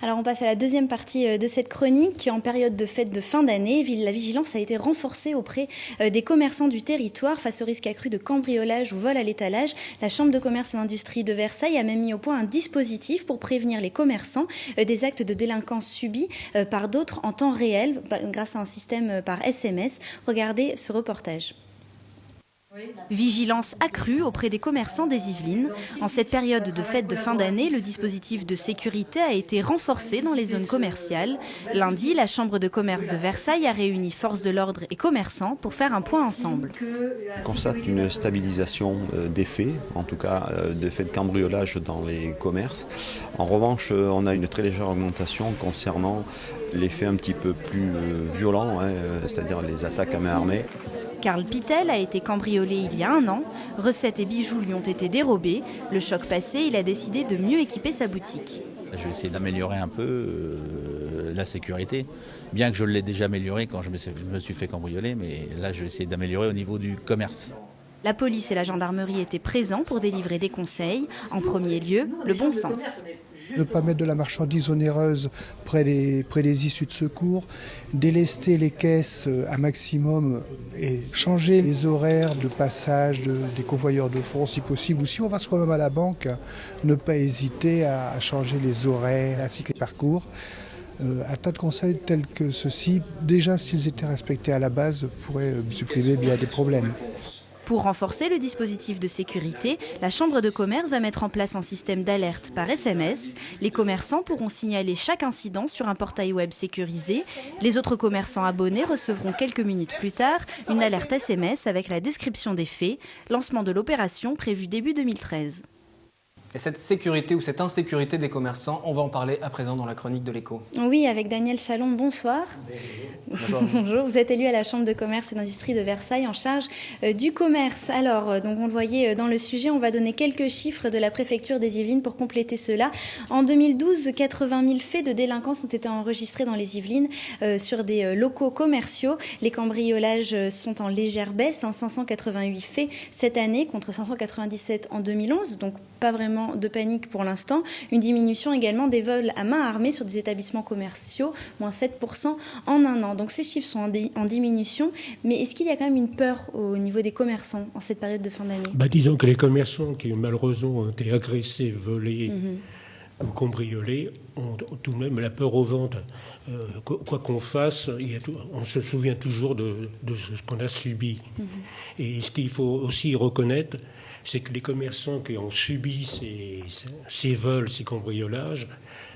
Alors on passe à la deuxième partie de cette chronique. En période de fête de fin d'année, la vigilance a été renforcée auprès des commerçants du territoire face au risque accru de cambriolage ou vol à l'étalage. La Chambre de commerce et d'industrie de Versailles a même mis au point un dispositif pour prévenir les commerçants des actes de délinquance subis par d'autres en temps réel grâce à un système par SMS. Regardez ce reportage. Vigilance accrue auprès des commerçants des Yvelines. En cette période de fête de fin d'année, le dispositif de sécurité a été renforcé dans les zones commerciales. Lundi, la Chambre de commerce de Versailles a réuni forces de l'ordre et commerçants pour faire un point ensemble. On constate une stabilisation des faits, en tout cas de faits de cambriolage dans les commerces. En revanche, on a une très légère augmentation concernant les faits un petit peu plus violents, c'est-à-dire les attaques à main armée. Karl Pittel a été cambriolé il y a 1 an. Recettes et bijoux lui ont été dérobés. Le choc passé, il a décidé de mieux équiper sa boutique. Je vais essayer d'améliorer un peu la sécurité, bien que je l'ai déjà amélioré quand je me suis fait cambrioler, mais là je vais essayer d'améliorer au niveau du commerce. La police et la gendarmerie étaient présents pour délivrer des conseils. En premier lieu, le bon sens. Ne pas mettre de la marchandise onéreuse près des issues de secours, délester les caisses un maximum et changer les horaires de passage des convoyeurs de fonds si possible. Ou si on va soi-même à la banque, ne pas hésiter à changer les horaires ainsi que les parcours. Un tas de conseils tels que ceux-ci, déjà s'ils étaient respectés à la base, pourraient supprimer bien des problèmes. Pour renforcer le dispositif de sécurité, la Chambre de commerce va mettre en place un système d'alerte par SMS. Les commerçants pourront signaler chaque incident sur un portail web sécurisé. Les autres commerçants abonnés recevront quelques minutes plus tard une alerte SMS avec la description des faits. Lancement de l'opération prévu début 2013. Et cette sécurité ou cette insécurité des commerçants, on va en parler à présent dans la chronique de l'Écho. Oui, avec Daniel Chalon, bonsoir. Bonjour. Bonjour, vous êtes élu à la Chambre de commerce et d'industrie de Versailles en charge du commerce. Alors, donc on le voyait dans le sujet, on va donner quelques chiffres de la préfecture des Yvelines pour compléter cela. En 2012, 80 000 faits de délinquance ont été enregistrés dans les Yvelines sur des locaux commerciaux. Les cambriolages sont en légère baisse, 588 faits cette année contre 597 en 2011, donc pas vraiment de panique pour l'instant. Une diminution également des vols à main armée sur des établissements commerciaux, moins 7% en 1 an. Donc ces chiffres sont en diminution, mais est-ce qu'il y a quand même une peur au niveau des commerçants en cette période de fin d'année ? Disons que les commerçants qui malheureusement ont été agressés, volés ou cambriolés ont tout de même la peur au ventre. Quoi qu'on fasse, on se souvient toujours de ce qu'on a subi. Et ce qu'il faut aussi reconnaître, c'est que les commerçants qui ont subi ces vols, ces cambriolages,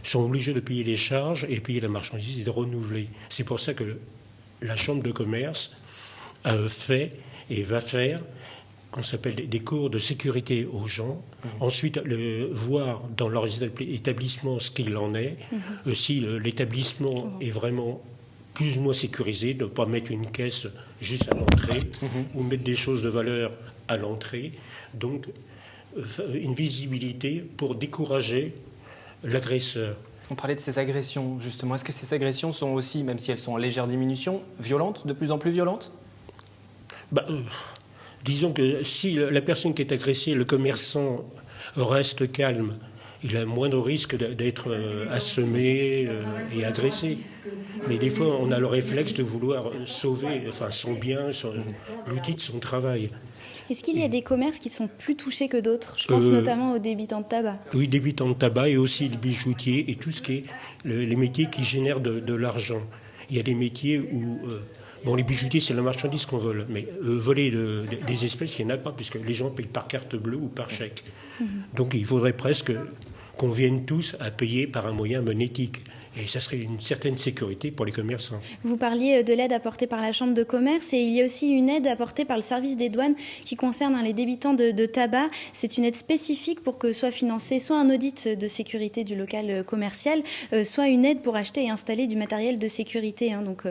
sont obligés de payer les charges et payer la marchandise et de renouveler. C'est pour ça que la Chambre de commerce a fait et va faire qu'on s'appelle des cours de sécurité aux gens. Ensuite, voir dans leurs établissements ce qu'il en est. Si l'établissement est vraiment plus ou moins sécurisé, de ne pas mettre une caisse juste à l'entrée ou mettre des choses de valeur à l'entrée. Donc, une visibilité pour décourager l'agresseur. On parlait de ces agressions, justement. Est-ce que ces agressions sont aussi, même si elles sont en légère diminution, violentes, de plus en plus violentes ? Disons que si la personne qui est agressée, le commerçant, reste calme, il a moins de risque d'être assommé et agressé. Mais des fois, on a le réflexe de vouloir sauver son bien, l'outil de son travail. Est-ce qu'il y a des commerces qui sont plus touchés que d'autres ? Je pense notamment aux débitants de tabac. Oui, débitants de tabac et aussi les bijoutiers et tout ce qui est les métiers qui génèrent de l'argent. Il y a des métiers où... les bijoutiers, c'est la marchandise qu'on vole. Mais voler des espèces, il n'y en a pas, puisque les gens payent par carte bleue ou par chèque. Donc il faudrait presque qu'on vienne tous à payer par un moyen monétique. Et ça serait une certaine sécurité pour les commerçants. Vous parliez de l'aide apportée par la Chambre de commerce et il y a aussi une aide apportée par le service des douanes qui concerne les débitants de tabac. C'est une aide spécifique pour que soit financé soit un audit de sécurité du local commercial, soit une aide pour acheter et installer du matériel de sécurité. Donc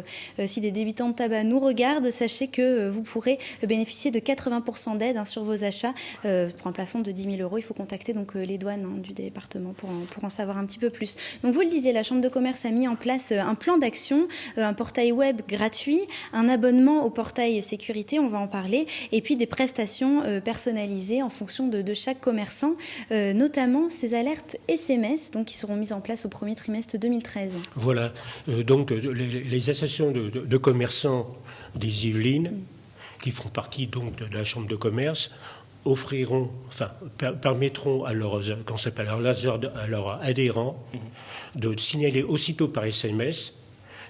si des débitants de tabac nous regardent, sachez que vous pourrez bénéficier de 80% d'aide sur vos achats pour un plafond de 10 000 €. Il faut contacter donc les douanes du département pour en savoir un petit peu plus. Donc vous le disiez, la Chambre de commerce a mis en place un plan d'action, un portail web gratuit, un abonnement au portail sécurité, on va en parler, et puis des prestations personnalisées en fonction de chaque commerçant, notamment ces alertes SMS donc, qui seront mises en place au premier trimestre 2013. Voilà, donc les associations de commerçants des Yvelines, qui font partie donc de la Chambre de commerce, permettront à leurs adhérents de signaler aussitôt par SMS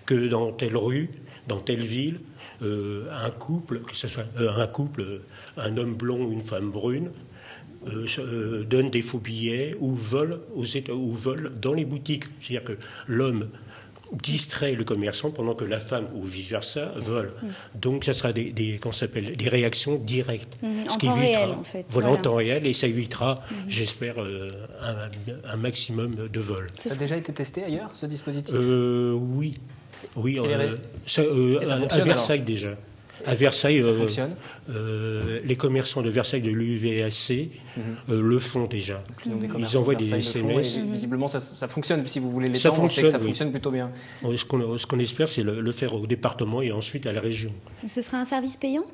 que dans telle rue, dans telle ville, un couple, que ce soit un homme blond ou une femme brune, donne des faux billets ou vole dans les boutiques. C'est-à-dire que l'homme distrait le commerçant pendant que la femme, ou vice-versa, vole. Donc, ça sera des réactions directes. En temps réel, en fait. Voilà, en temps réel, et ça évitera, j'espère, un maximum de vols. Ça a déjà été testé ailleurs, ce dispositif ? Oui. Oui, ça à Versailles déjà. À Versailles, ça fonctionne. Les commerçants de Versailles, de l'UVAC, le font déjà. Ils envoient des SMS. Visiblement, ça fonctionne. Si vous voulez l'étendre, on sait que ça fonctionne plutôt bien. Ce qu'on espère, c'est le faire au département et ensuite à la région. Ce sera un service payant ?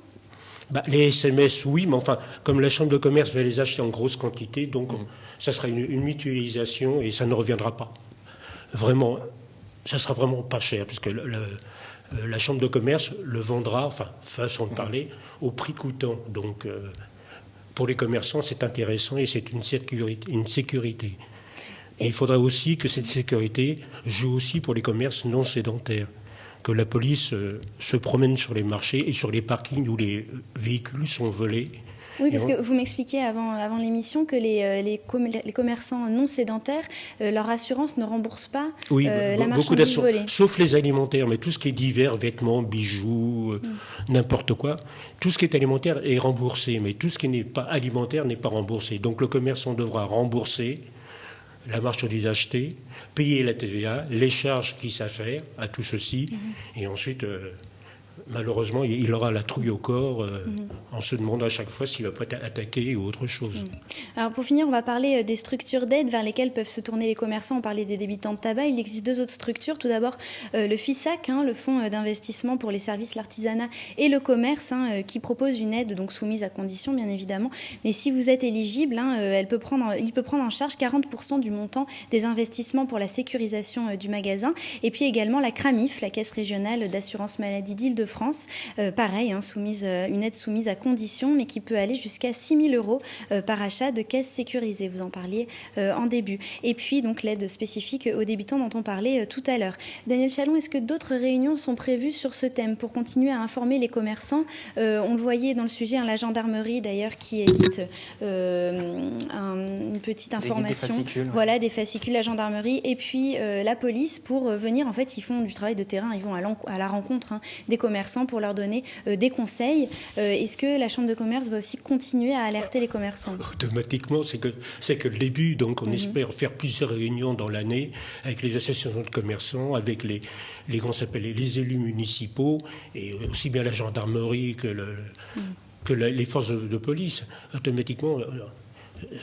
Les SMS, oui, mais enfin, comme la Chambre de commerce va les acheter en grosse quantité, donc ça sera une mutualisation et ça ne reviendra pas. Vraiment, ça sera vraiment pas cher, puisque la Chambre de commerce le vendra, façon de parler, au prix coûtant. Donc, pour les commerçants, c'est intéressant et c'est une sécurité. Et il faudra aussi que cette sécurité joue aussi pour les commerces non sédentaires. Que la police se promène sur les marchés et sur les parkings où les véhicules sont volés. Oui, parce que vous m'expliquiez avant l'émission que les commerçants non sédentaires, leur assurance ne rembourse pas la marchandise volée. Sauf les alimentaires, mais tout ce qui est divers, vêtements, bijoux, n'importe quoi, tout ce qui est alimentaire est remboursé, mais tout ce qui n'est pas alimentaire n'est pas remboursé. Donc le commerçant devra rembourser la marchandise achetée, payer la TVA, les charges qui s'affèrent à tout ceci, et ensuite... malheureusement, il aura la trouille au corps en se demandant à chaque fois s'il va pas être attaqué ou autre chose. Alors pour finir, on va parler des structures d'aide vers lesquelles peuvent se tourner les commerçants. On parlait des débitants de tabac. Il existe deux autres structures. Tout d'abord, le FISAC, le Fonds d'investissement pour les services, l'artisanat et le commerce, qui propose une aide donc soumise à conditions, bien évidemment. Mais si vous êtes éligible, il peut prendre en charge 40% du montant des investissements pour la sécurisation du magasin. Et puis également la CRAMIF, la Caisse régionale d'assurance maladie d'Île-de-France, pareil, une aide soumise à conditions, mais qui peut aller jusqu'à 6 000 € par achat de caisses sécurisées. Vous en parliez en début. Et puis, donc, l'aide spécifique aux débitants dont on parlait tout à l'heure. Daniel Chalon, est-ce que d'autres réunions sont prévues sur ce thème pour continuer à informer les commerçants ? On le voyait dans le sujet, la gendarmerie, d'ailleurs, qui édite une petite information. Des fascicules. Voilà, des fascicules, la gendarmerie. Et puis, la police, pour venir, en fait, ils font du travail de terrain. Ils vont à la rencontre des commerçants pour leur donner des conseils. Est-ce que la Chambre de commerce va aussi continuer à alerter les commerçants ? Automatiquement, c'est que le début. Donc, on espère faire plusieurs réunions dans l'année avec les associations de commerçants, avec les élus municipaux, et aussi bien la gendarmerie que les forces de police. Automatiquement,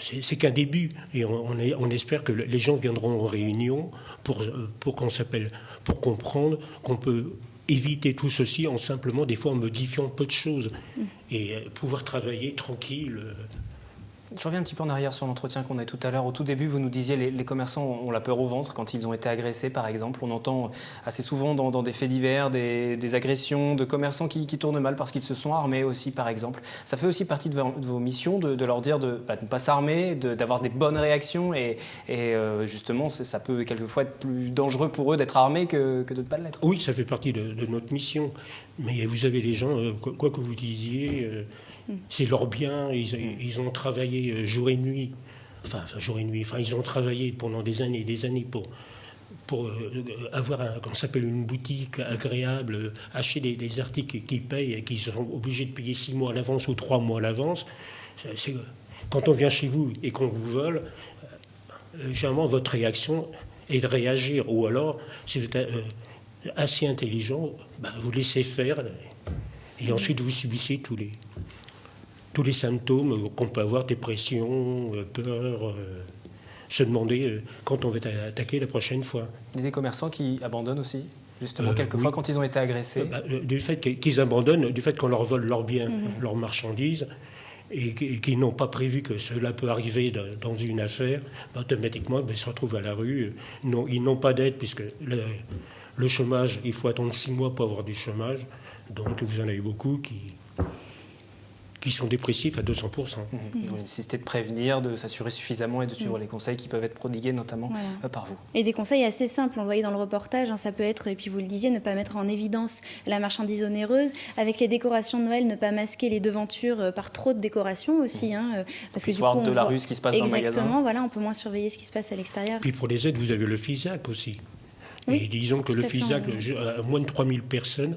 c'est qu'un début. Et on espère que les gens viendront en réunion pour comprendre qu'on peut éviter tout ceci en simplement, des fois, en modifiant peu de choses et pouvoir travailler tranquille. Je reviens un petit peu en arrière sur l'entretien qu'on a eu tout à l'heure. Au tout début, vous nous disiez les commerçants ont la peur au ventre quand ils ont été agressés, par exemple. On entend assez souvent dans des faits divers des agressions de commerçants qui tournent mal parce qu'ils se sont armés aussi, par exemple. Ça fait aussi partie de vos missions de leur dire de ne pas s'armer, d'avoir des bonnes réactions et justement, ça peut quelquefois être plus dangereux pour eux d'être armés que de ne pas l'être. Oui, ça fait partie de notre mission. Mais vous avez les gens, quoi que vous disiez... c'est leur bien, ils ont travaillé jour et nuit, ils ont travaillé pendant des années et des années pour avoir qu'on s'appelle une boutique agréable, acheter des articles qu'ils payent et qu'ils sont obligés de payer 6 mois à l'avance ou 3 mois à l'avance. Quand on vient chez vous et qu'on vous vole, généralement votre réaction est de réagir, ou alors, si vous êtes assez intelligent, vous laissez faire et ensuite vous subissez tous les symptômes qu'on peut avoir, dépression, peur, se demander quand on va être attaqué la prochaine fois. Il y a des commerçants qui abandonnent aussi, justement, quelquefois quand ils ont été agressés. Du fait qu'ils abandonnent, du fait qu'on leur vole leurs biens, leurs marchandises, et qu'ils n'ont pas prévu que cela peut arriver dans une affaire, automatiquement, ils se retrouvent à la rue. Non, ils n'ont pas d'aide, puisque le chômage, il faut attendre 6 mois pour avoir du chômage. Donc vous en avez beaucoup qui sont dépressifs à 200%. Donc, la nécessité de prévenir, de s'assurer suffisamment et de suivre les conseils qui peuvent être prodigués notamment par vous. Et des conseils assez simples, on le voyait dans le reportage, ça peut être, et puis vous le disiez, ne pas mettre en évidence la marchandise onéreuse. Avec les décorations de Noël, ne pas masquer les devantures par trop de décorations aussi. Parce que voir de la rue ce qui se passe dans le magasin. Exactement, voilà, on peut moins surveiller ce qui se passe à l'extérieur. Puis pour les aides, vous avez le FISAC aussi. Et disons que le FISAC, à moins de 3000 personnes,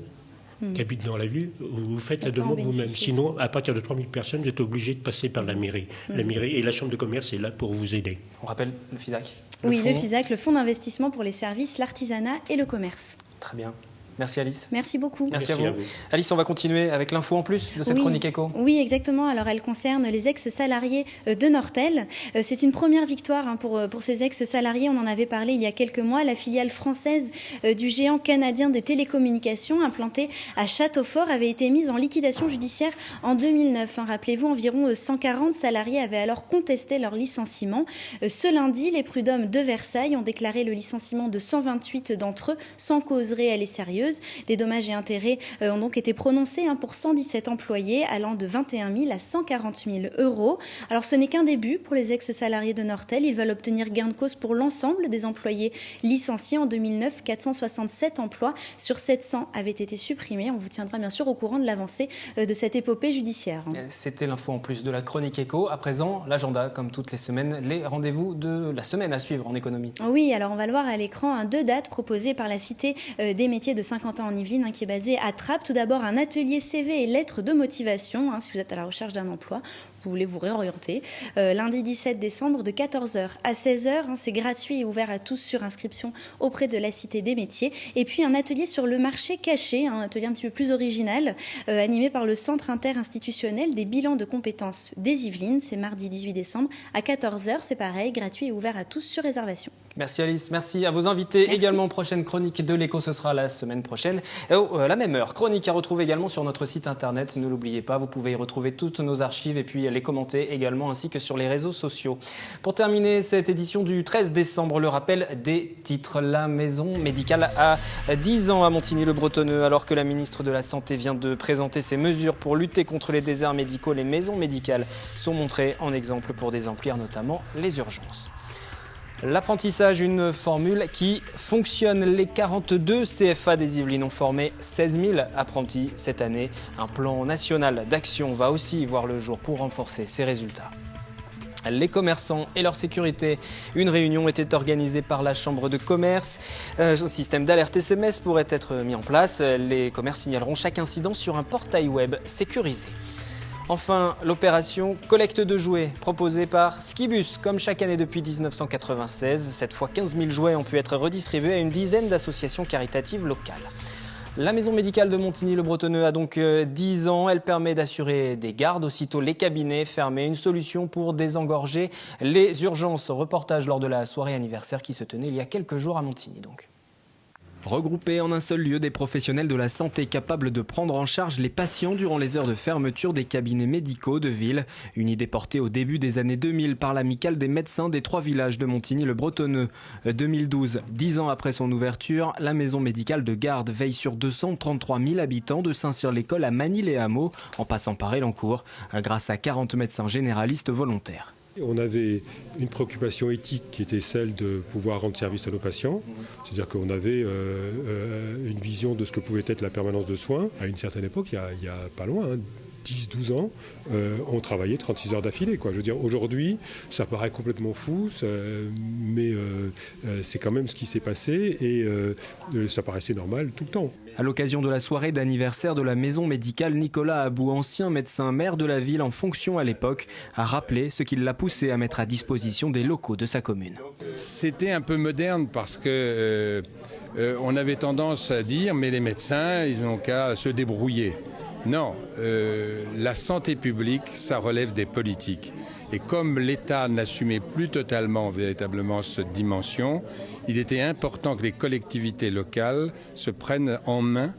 qui habitent dans la ville, vous faites la demande vous-même. Sinon, à partir de 3000 personnes, vous êtes obligé de passer par la mairie. La mairie et la chambre de commerce est là pour vous aider. On rappelle le FISAC. Le FISAC, le Fonds d'investissement pour les services, l'artisanat et le commerce. Très bien. Merci Alice. Merci beaucoup. Merci à vous. Alice, on va continuer avec l'info en plus de cette chronique éco. Oui, exactement. Alors elle concerne les ex-salariés de Nortel. C'est une première victoire pour ces ex-salariés. On en avait parlé il y a quelques mois. La filiale française du géant canadien des télécommunications implantée à Châteaufort avait été mise en liquidation judiciaire en 2009. Rappelez-vous, environ 140 salariés avaient alors contesté leur licenciement. Ce lundi, les prud'hommes de Versailles ont déclaré le licenciement de 128 d'entre eux sans cause réelle et sérieuse. Des dommages et intérêts ont donc été prononcés pour 117 employés allant de 21 000 à 140 000 euros. Alors ce n'est qu'un début pour les ex-salariés de Nortel. Ils veulent obtenir gain de cause pour l'ensemble des employés licenciés. En 2009, 467 emplois sur 700 avaient été supprimés. On vous tiendra bien sûr au courant de l'avancée de cette épopée judiciaire. C'était l'info en plus de la chronique éco. À présent, l'agenda, comme toutes les semaines, les rendez-vous de la semaine à suivre en économie. Oui, alors on va le voir à l'écran, 2 dates proposées par la Cité des métiers de Saint-Quentin-en-Yvelines, qui est basée à Trappes. Tout d'abord, un atelier CV et lettres de motivation, si vous êtes à la recherche d'un emploi. Vous voulez vous réorienter. Lundi 17 décembre de 14h à 16h. C'est gratuit et ouvert à tous sur inscription auprès de la Cité des métiers. Et puis un atelier sur le marché caché, un atelier un petit peu plus original, animé par le Centre interinstitutionnel des bilans de compétences des Yvelines. C'est mardi 18 décembre à 14h. C'est pareil, gratuit et ouvert à tous sur réservation. Merci Alice, merci à vos invités. Merci. Également, prochaine chronique de l'éco, ce sera la semaine prochaine. La même heure, chronique à retrouver également sur notre site internet. Ne l'oubliez pas, vous pouvez y retrouver toutes nos archives et puis les commenter également, ainsi que sur les réseaux sociaux. Pour terminer cette édition du 13 décembre, le rappel des titres. La maison médicale a 10 ans à Montigny-le-Bretonneux, alors que la ministre de la Santé vient de présenter ses mesures pour lutter contre les déserts médicaux. Les maisons médicales sont montrées en exemple pour désemplir notamment les urgences. L'apprentissage, une formule qui fonctionne. Les 42 CFA des Yvelines ont formé 16 000 apprentis cette année. Un plan national d'action va aussi voir le jour pour renforcer ces résultats. Les commerçants et leur sécurité. Une réunion était organisée par la Chambre de commerce. Un système d'alerte SMS pourrait être mis en place. Les commerces signaleront chaque incident sur un portail web sécurisé. Enfin, l'opération collecte de jouets proposée par Skibus, comme chaque année depuis 1996. Cette fois, 15 000 jouets ont pu être redistribués à une dizaine d'associations caritatives locales. La maison médicale de Montigny-le-Bretonneux a donc 10 ans. Elle permet d'assurer des gardes, aussitôt les cabinets fermés. Une solution pour désengorger les urgences. Reportage lors de la soirée anniversaire qui se tenait il y a quelques jours à Montigny donc. Regrouper en un seul lieu des professionnels de la santé capables de prendre en charge les patients durant les heures de fermeture des cabinets médicaux de ville. Une idée portée au début des années 2000 par l'amicale des médecins des 3 villages de Montigny-le-Bretonneux. 2012, 10 ans après son ouverture, la maison médicale de Garde veille sur 233 000 habitants de Saint-Cyr-l'École à Manille-les-Hameaux, en passant par Elancourt, grâce à 40 médecins généralistes volontaires. On avait une préoccupation éthique qui était celle de pouvoir rendre service à nos patients. C'est-à-dire qu'on avait une vision de ce que pouvait être la permanence de soins. À une certaine époque, il y a pas loin, 10-12 ans, on travaillait 36 heures d'affilée. Je veux dire, aujourd'hui, ça paraît complètement fou, mais c'est quand même ce qui s'est passé et ça paraissait normal tout le temps. À l'occasion de la soirée d'anniversaire de la maison médicale, Nicolas Abou, ancien médecin maire de la ville en fonction à l'époque, a rappelé ce qui l'a poussé à mettre à disposition des locaux de sa commune. C'était un peu moderne parce que on avait tendance à dire mais les médecins, ils n'ont qu'à se débrouiller. Non, la santé publique, ça relève des politiques. Et comme l'État n'assumait plus totalement, véritablement, cette dimension, il était important que les collectivités locales se prennent en main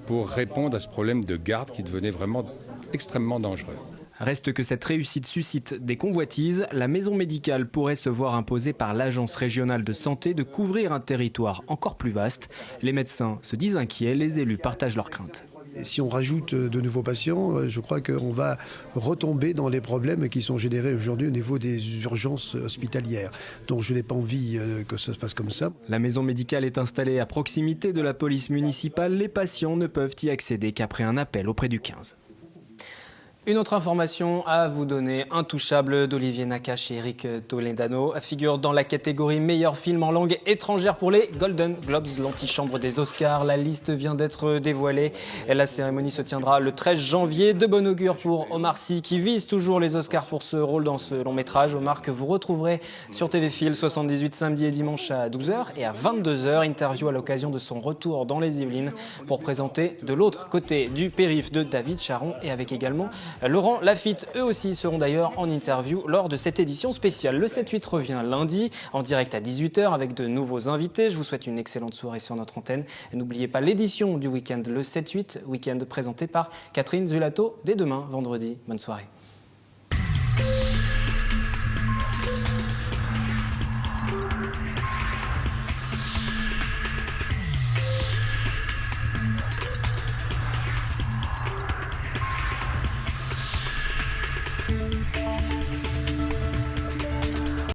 pour répondre à ce problème de garde qui devenait vraiment extrêmement dangereux. Reste que cette réussite suscite des convoitises. La maison médicale pourrait se voir imposer par l'Agence régionale de santé de couvrir un territoire encore plus vaste. Les médecins se disent inquiets, les élus partagent leurs craintes. Et si on rajoute de nouveaux patients, je crois qu'on va retomber dans les problèmes qui sont générés aujourd'hui au niveau des urgences hospitalières. Donc je n'ai pas envie que ça se passe comme ça. La maison médicale est installée à proximité de la police municipale. Les patients ne peuvent y accéder qu'après un appel auprès du 15. Une autre information à vous donner, Intouchable d'Olivier Nakache et Eric Toledano figure dans la catégorie meilleur film en langue étrangère pour les Golden Globes, l'antichambre des Oscars. La liste vient d'être dévoilée et la cérémonie se tiendra le 13 janvier. De bon augure pour Omar Sy qui vise toujours les Oscars pour ce rôle dans ce long métrage. Omar que vous retrouverez sur TV Fil 78 samedi et dimanche à 12h et à 22h. Interview à l'occasion de son retour dans les Yvelines pour présenter De l'autre côté du périph' de David Charon et avec également Laurent Lafitte. Eux aussi seront d'ailleurs en interview lors de cette édition spéciale. Le 7-8 revient lundi en direct à 18h avec de nouveaux invités. Je vous souhaite une excellente soirée sur notre antenne. Et n'oubliez pas l'édition du week-end, le 7-8, week-end présenté par Catherine Zulato dès demain, vendredi. Bonne soirée.